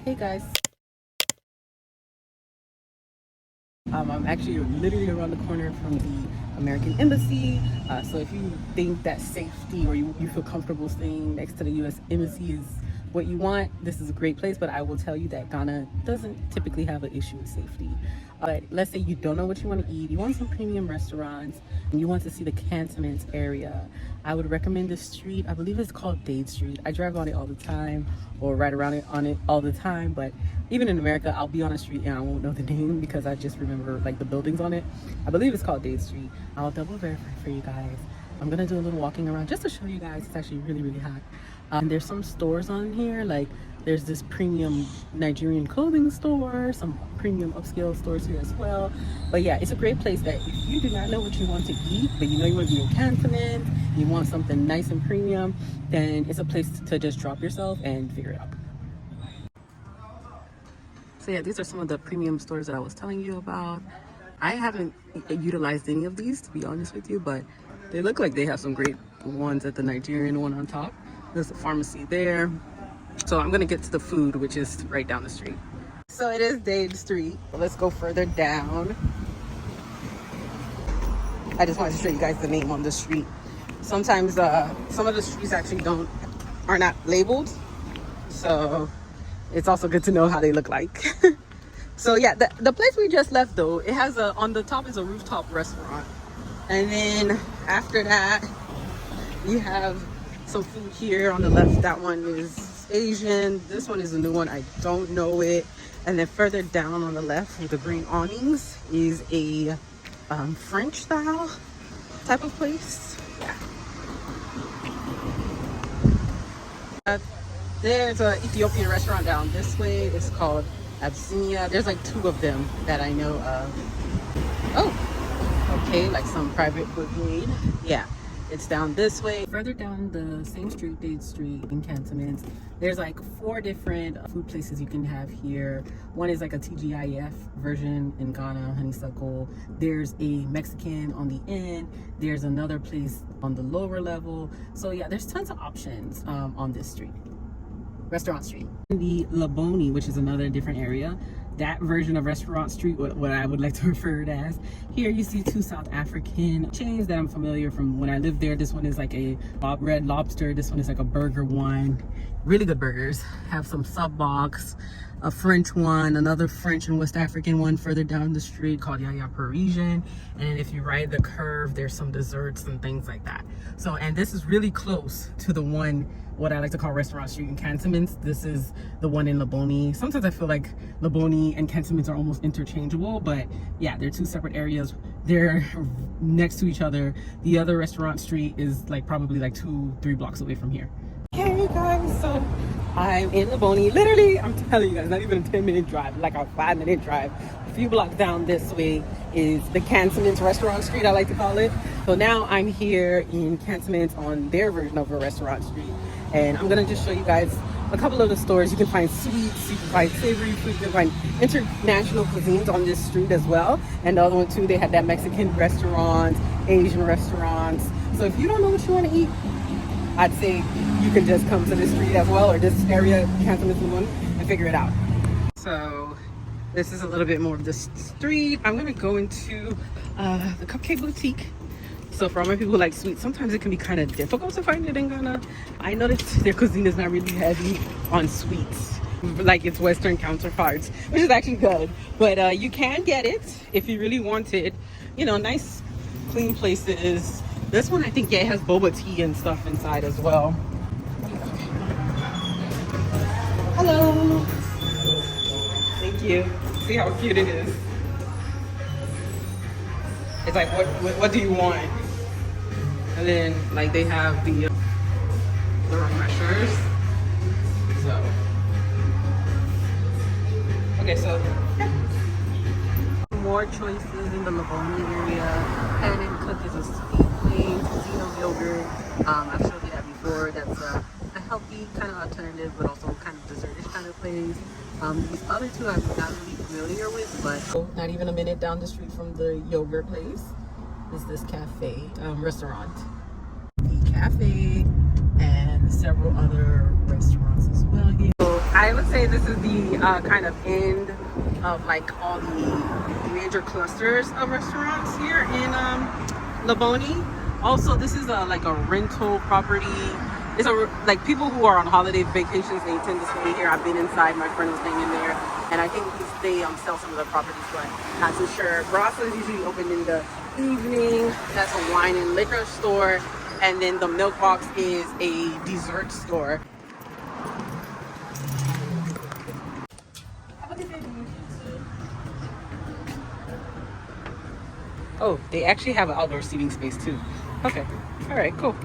Hey guys. I'm actually literally around the corner from the American Embassy. So if you think that safety or you feel comfortable staying next to the U.S. Embassy is what you want, this is a great place. But I will tell you that Ghana doesn't typically have an issue with safety. But let's say you don't know what you want to eat, you want some premium restaurants, and you want to see the cantonments area. I would recommend this street. I believe it's called Dade Street. I drive on it all the time, or right around it on it all the time. But even in America, I'll be on a street and I won't know the name because I just remember like the buildings on it. I believe it's called Dade Street. I'll double verify for you guys. I'm gonna do a little walking around just to show you guys. It's actually really, really hot. There's some stores on here, like there's this premium Nigerian clothing store, some premium upscale stores here as well. But yeah, it's a great place that if you do not know what you want to eat, but you know you want to be in cantonment, you want something nice and premium, then it's a place to just drop yourself and figure it out. So yeah, these are some of the premium stores that I was telling you about. I haven't utilized any of these, to be honest with you, but they look like they have some great ones at the Nigerian one on top. There's a pharmacy there. So I'm gonna get to the food, which is right down the street. So it is Dade Street. Let's go further down. I just wanted to show you guys the name on the street. Sometimes some of the streets actually are not labeled. So it's also good to know how they look like. So yeah, the place we just left though, it has on the top is a rooftop restaurant. And then after that, you have some food here on the left. That one is Asian. This one is a new one. I don't know it. And then further down on the left with the green awnings is a French style type of place. Yeah. There's an Ethiopian restaurant down this way. It's called Abyssinia. There's like two of them that I know of. Oh, okay, like some private cuisine. Yeah, it's down this way. Further down the same street, Dade Street in cantonments, there's like 4 different food places you can have here. One is like a TGIF version in Ghana, honeysuckle. There's a Mexican on the end. There's another place on the lower level. So yeah, there's tons of options on this street. Restaurant Street. The Laboni, which is another different area, that version of Restaurant Street, what I would like to refer it as. Here you see 2 South African chains that I'm familiar from when I lived there. This one is like a Red Lobster. This one is like a burger one. Really good burgers. Have some sub box, a French one, another French and West African one further down the street called Yaya Parisian. And if you ride the curve, there's some desserts and things like that. So, and this is really close to the one, what I like to call Restaurant Street in cantonments. This is the one in Laboni. Sometimes I feel like Laboni and cantonments are almost interchangeable, but yeah, they're 2 separate areas. They're next to each other. The other Restaurant Street is like probably like 2-3 blocks away from here. Hey guys, so I'm in Laboni. Literally, I'm telling you guys, not even a 10-minute drive, like a 5-minute drive. A few blocks down this way is the Cantonments Restaurant Street, I like to call it. So now I'm here in Cantonments on their version of a restaurant street. And I'm gonna just show you guys a couple of the stores. You can find sweets, you can find savory food, you can find international cuisines on this street as well. And the other one too, they have that Mexican restaurants, Asian restaurants. So if you don't know what you wanna eat, I'd say you can just come to this street as well, or this area, Cantonments one, and figure it out. So this is a little bit more of the street. I'm gonna go into the Cupcake Boutique. So for all my people who like sweets, sometimes it can be kind of difficult to find it in Ghana. I noticed their cuisine is not really heavy on sweets, like its Western counterparts, which is actually good. But you can get it if you really want it. You know, nice, clean places. This one, I think, yeah, it has boba tea and stuff inside as well. Hello. Thank you. See how cute it is. It's like, what do you want? And then, like, they have the refreshers. So, okay, so yeah. More choices in the Laboni area. Pan and Cook is a sweet plain casino yogurt. I've showed you that before. That's a healthy kind of alternative, but also kind of dessertish kind of place. These other two I'm not really familiar with, but not even a minute down the street from the yogurt place is this cafe, restaurant. The cafe and several other restaurants as well here. So I would say this is the kind of end of like all the major clusters of restaurants here in Laboni. Also, this is like a rental property. It's like people who are on holiday vacations, they tend to stay here. I've been inside, my friend was staying in there, and I think they sell some of the properties, but not too sure. Brasa is usually open in the evening. That's a wine and liquor store, and then the Milk Box is a dessert store. Oh, they actually have an outdoor seating space too. Okay, all right, cool.